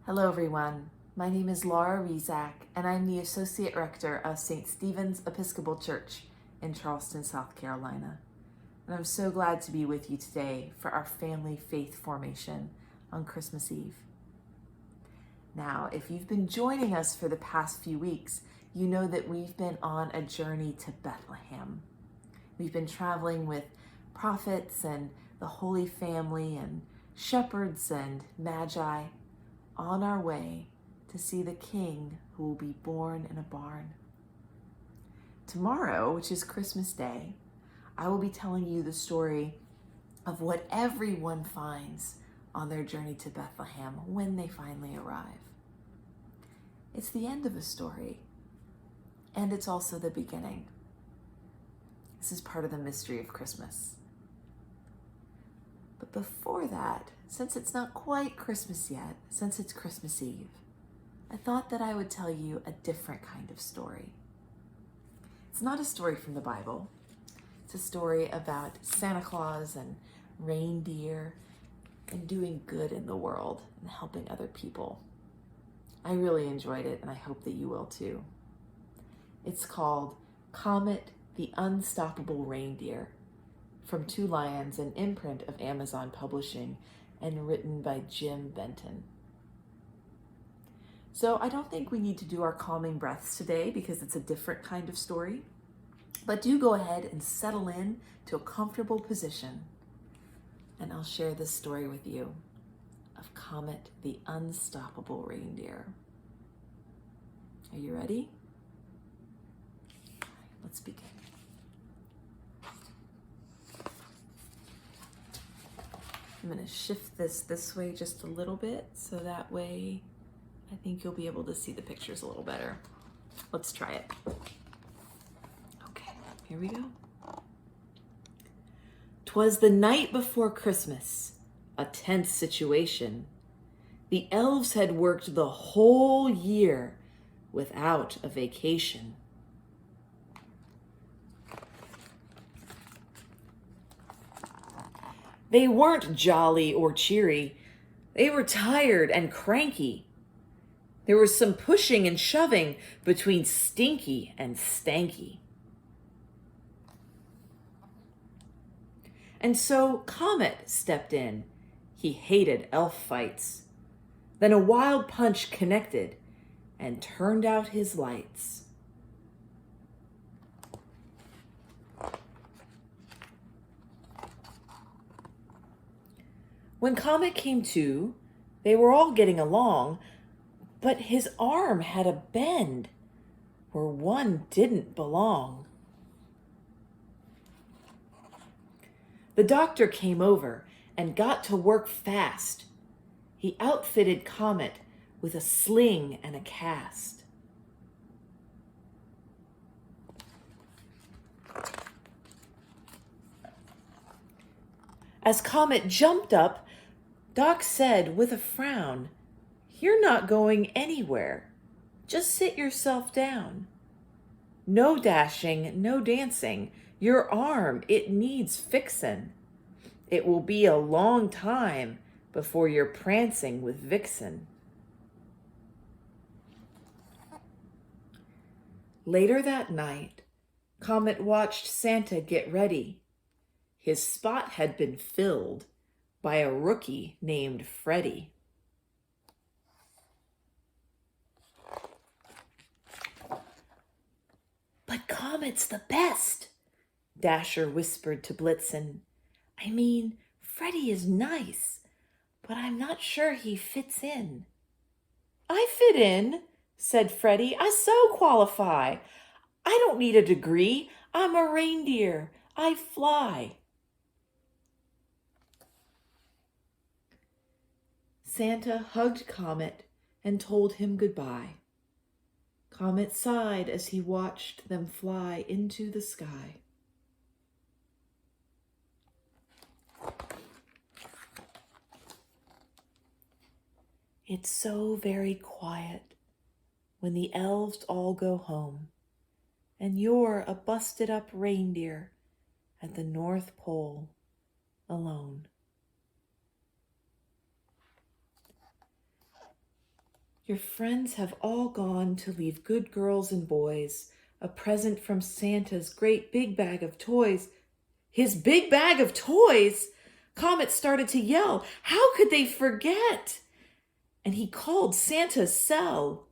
Hello everyone, my name is Laura Rezac and I'm the Associate Rector of St. Stephen's Episcopal Church in Charleston, South Carolina. And I'm so glad to be with you today for our family faith formation on Christmas Eve. Now, if you've been joining us for the past few weeks, you know that we've been on a journey to Bethlehem. We've been traveling with prophets and the Holy Family and shepherds and magi on our way to see the King who will be born in a barn. Tomorrow, which is Christmas Day, I will be telling you the story of what everyone finds on their journey to Bethlehem when they finally arrive. It's the end of a story, and it's also the beginning. This is part of the mystery of Christmas. But before that, since it's not quite Christmas yet, since it's Christmas Eve, I thought that I would tell you a different kind of story. It's not a story from the Bible. It's a story about Santa Claus and reindeer and doing good in the world and helping other people. I really enjoyed it, and I hope that you will too. It's called Comet the Unstoppable Reindeer, from Two Lions, an imprint of Amazon Publishing, and written by Jim Benton. So I don't think we need to do our calming breaths today because it's a different kind of story, but do go ahead and settle in to a comfortable position, and I'll share this story with you of Comet the Unstoppable Reindeer. Are you ready? All right, let's begin. I'm going to shift this way just a little bit, so that way I think you'll be able to see the pictures a little better. Let's try it. Okay, here we go. 'Twas the night before Christmas, a tense situation. The elves had worked the whole year without a vacation. They weren't jolly or cheery. They were tired and cranky. There was some pushing and shoving between Stinky and Stanky. And so Comet stepped in. He hated elf fights. Then a wild punch connected and turned out his lights. When Comet came to, they were all getting along, but his arm had a bend where one didn't belong. The doctor came over and got to work fast. He outfitted Comet with a sling and a cast. As Comet jumped up, Doc said with a frown, "You're not going anywhere. Just sit yourself down. No dashing, no dancing. Your arm, it needs fixin'. It will be a long time before you're prancing with Vixen." Later that night, Comet watched Santa get ready. His spot had been filled by a rookie named Freddie. "But Comet's the best," Dasher whispered to Blitzen. "I mean, Freddie is nice, but I'm not sure he fits in." "I fit in," said Freddie. "I so qualify. I don't need a degree. I'm a reindeer. I fly." Santa hugged Comet and told him goodbye. Comet sighed as he watched them fly into the sky. It's so very quiet when the elves all go home, and you're a busted up reindeer at the North Pole alone. Your friends have all gone to leave good girls and boys a present from Santa's great big bag of toys. His big bag of toys? Comet started to yell. How could they forget? And he called Santa's cell.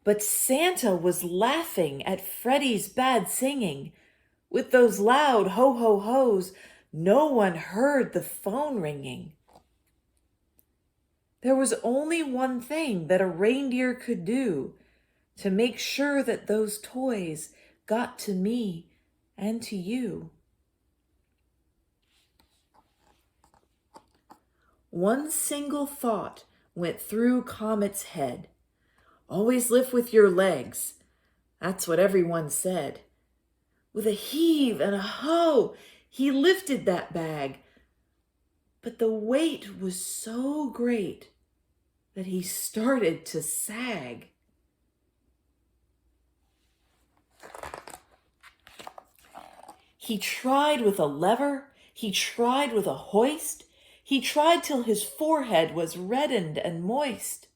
But Santa was laughing at Freddie's bad singing. With those loud ho-ho-hos, no one heard the phone ringing. There was only one thing that a reindeer could do to make sure that those toys got to me and to you. One single thought went through Comet's head. Always lift with your legs. That's what everyone said. With a heave and a ho, he lifted that bag. But the weight was so great that he started to sag. He tried with a lever, he tried with a hoist, he tried till his forehead was reddened and moist.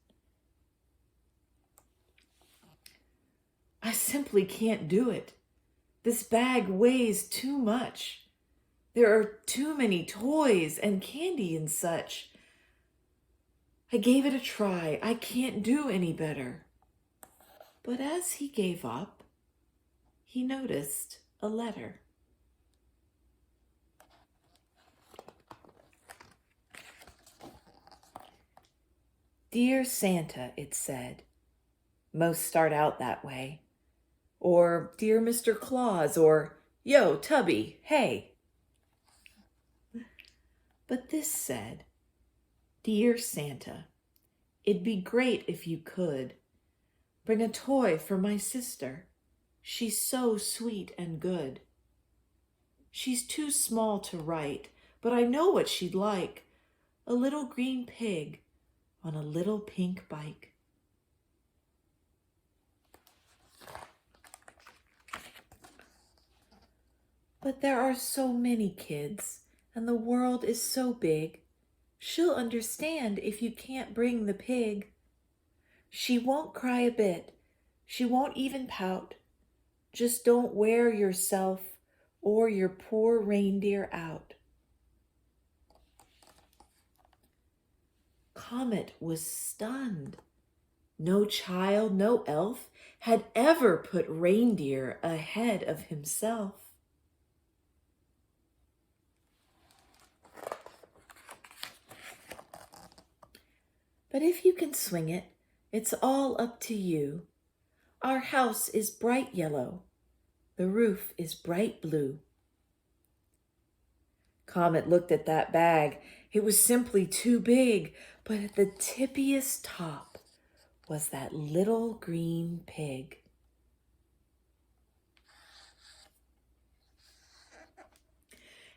I simply can't do it. This bag weighs too much. There are too many toys and candy and such. I gave it a try. I can't do any better. But as he gave up, he noticed a letter. Dear Santa, it said. Most start out that way. Or Dear Mr. Claus, or Yo, Tubby, hey. But this said, Dear Santa, it'd be great if you could bring a toy for my sister. She's so sweet and good. She's too small to write, but I know what she'd like. A little green pig on a little pink bike. But there are so many kids, and the world is so big. She'll understand if you can't bring the pig. She won't cry a bit. She won't even pout. Just don't wear yourself or your poor reindeer out. Comet was stunned. No child, no elf had ever put reindeer ahead of himself. But if you can swing it, it's all up to you. Our house is bright yellow. The roof is bright blue. Comet looked at that bag. It was simply too big, but at the tippiest top was that little green pig.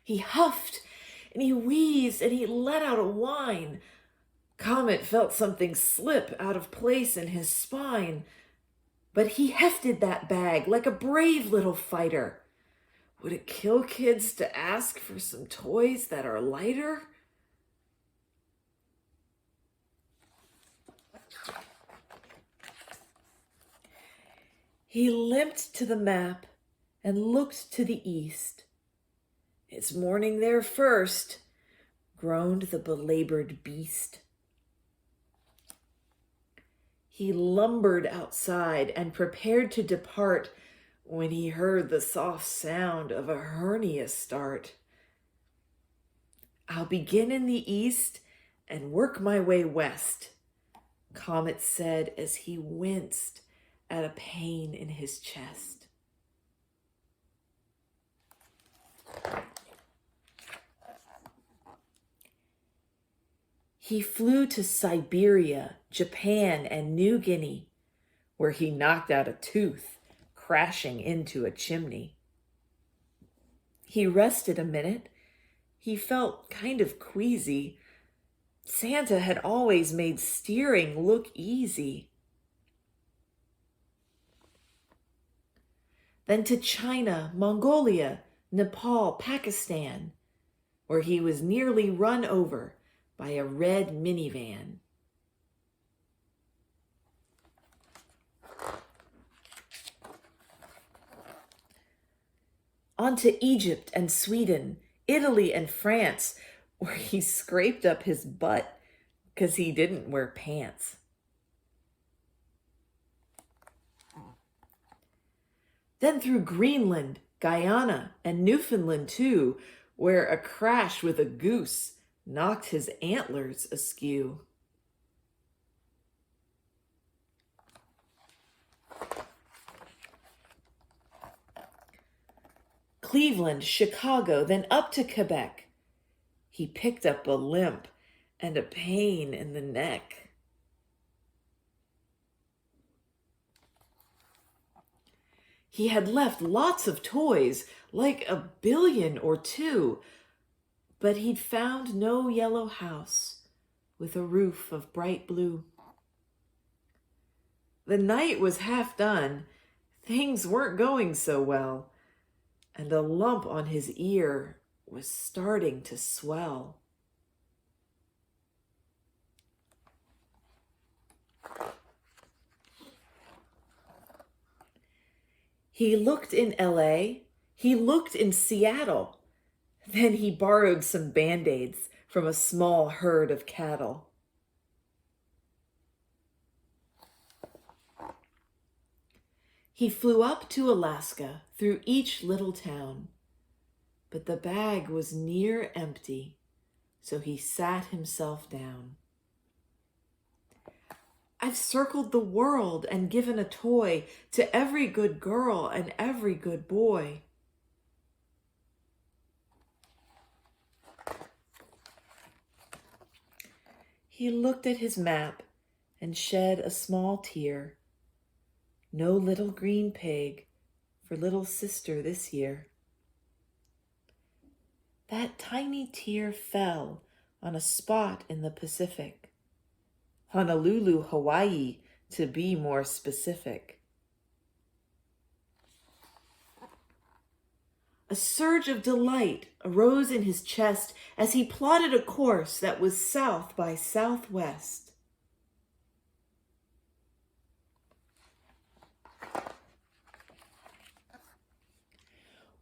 He huffed and he wheezed and he let out a whine. Comet felt something slip out of place in his spine, but he hefted that bag like a brave little fighter. Would it kill kids to ask for some toys that are lighter? He limped to the map and looked to the east. It's morning there first, groaned the belabored beast. He lumbered outside and prepared to depart when he heard the soft sound of a hernia start. I'll begin in the east and work my way west, Comet said as he winced at a pain in his chest. He flew to Siberia, Japan, and New Guinea, where he knocked out a tooth, crashing into a chimney. He rested a minute. He felt kind of queasy. Santa had always made steering look easy. Then to China, Mongolia, Nepal, Pakistan, where he was nearly run over by a red minivan. On to Egypt and Sweden, Italy and France, where he scraped up his butt because he didn't wear pants. Then through Greenland, Guyana, and Newfoundland too, where a crash with a goose knocked his antlers askew. Cleveland, Chicago, then up to Quebec. He picked up a limp and a pain in the neck. He had left lots of toys, like 1 billion or 2, but he'd found no yellow house with a roof of bright blue. The night was half done. Things weren't going so well, and a lump on his ear was starting to swell. He looked in LA, he looked in Seattle, then he borrowed some Band-Aids from a small herd of cattle. He flew up to Alaska through each little town, but the bag was near empty, so he sat himself down. I've circled the world and given a toy to every good girl and every good boy. He looked at his map and shed a small tear. No little green pig for little sister this year. That tiny tear fell on a spot in the Pacific. Honolulu, Hawaii, to be more specific. A surge of delight arose in his chest as he plotted a course that was south by southwest.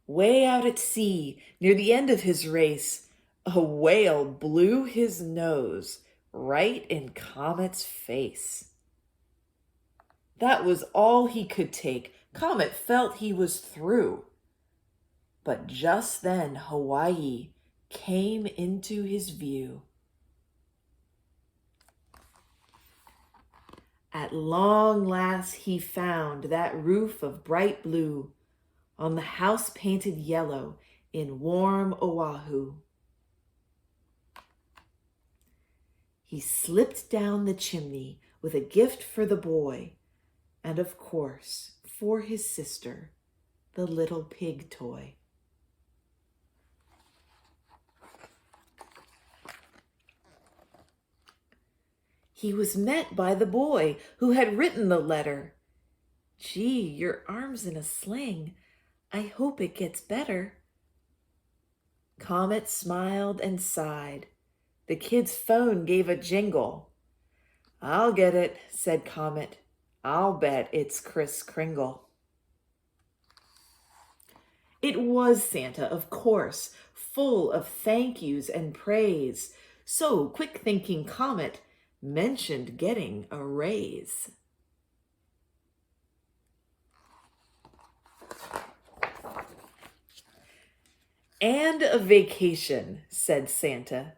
Way out at sea, near the end of his race, a whale blew his nose right in Comet's face. That was all he could take. Comet felt he was through. But just then Hawaii came into his view. At long last he found that roof of bright blue on the house painted yellow in warm Oahu. He slipped down the chimney with a gift for the boy, and of course, for his sister, the little pig toy. He was met by the boy who had written the letter. Gee, your arm's in a sling. I hope it gets better. Comet smiled and sighed. The kid's phone gave a jingle. I'll get it, said Comet. I'll bet it's Kris Kringle. It was Santa, of course, full of thank yous and praise. So quick-thinking Comet mentioned getting a raise. And a vacation, said Santa.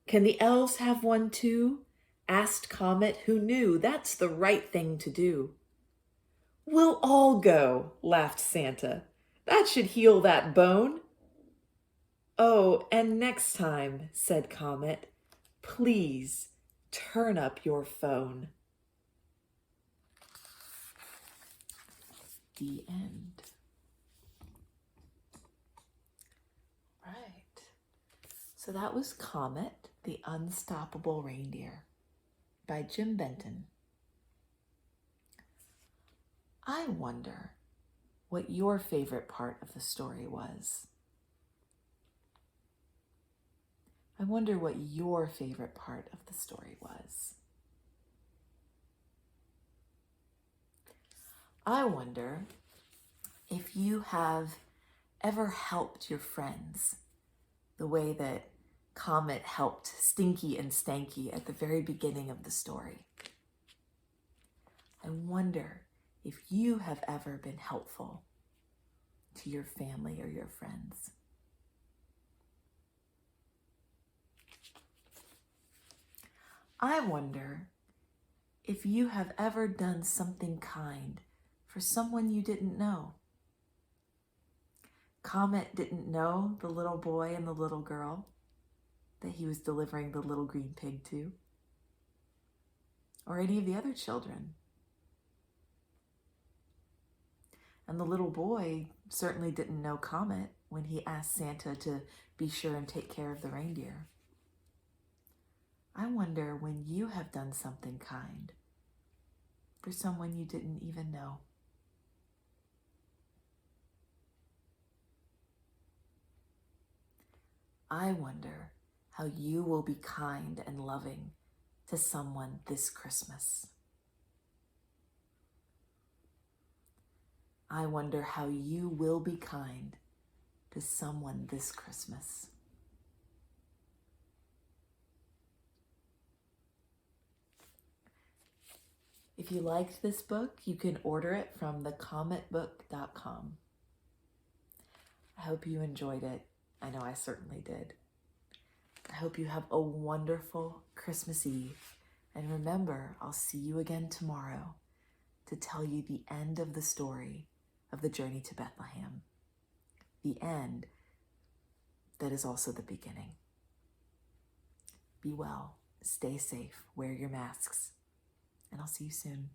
Can the elves have one too? Asked Comet, who knew that's the right thing to do. We'll all go, laughed Santa. That should heal that bone. Oh, and next time, said Comet, please turn up your phone. The end. Right. So that was Comet, the Unstoppable Reindeer by Jim Benton. I wonder what your favorite part of the story was. I wonder what your favorite part of the story was. I wonder if you have ever helped your friends the way that Comet helped Stinky and Stanky at the very beginning of the story. I wonder if you have ever been helpful to your family or your friends. I wonder if you have ever done something kind for someone you didn't know. Comet didn't know the little boy and the little girl that he was delivering the little green pig to, or any of the other children. And the little boy certainly didn't know Comet when he asked Santa to be sure and take care of the reindeer. I wonder when you have done something kind for someone you didn't even know. I wonder how you will be kind and loving to someone this Christmas. I wonder how you will be kind to someone this Christmas. If you liked this book, you can order it from thecometbook.com. I hope you enjoyed it. I know I certainly did. I hope you have a wonderful Christmas Eve. And remember, I'll see you again tomorrow to tell you the end of the story of the journey to Bethlehem. The end that is also the beginning. Be well, stay safe, wear your masks, and I'll see you soon.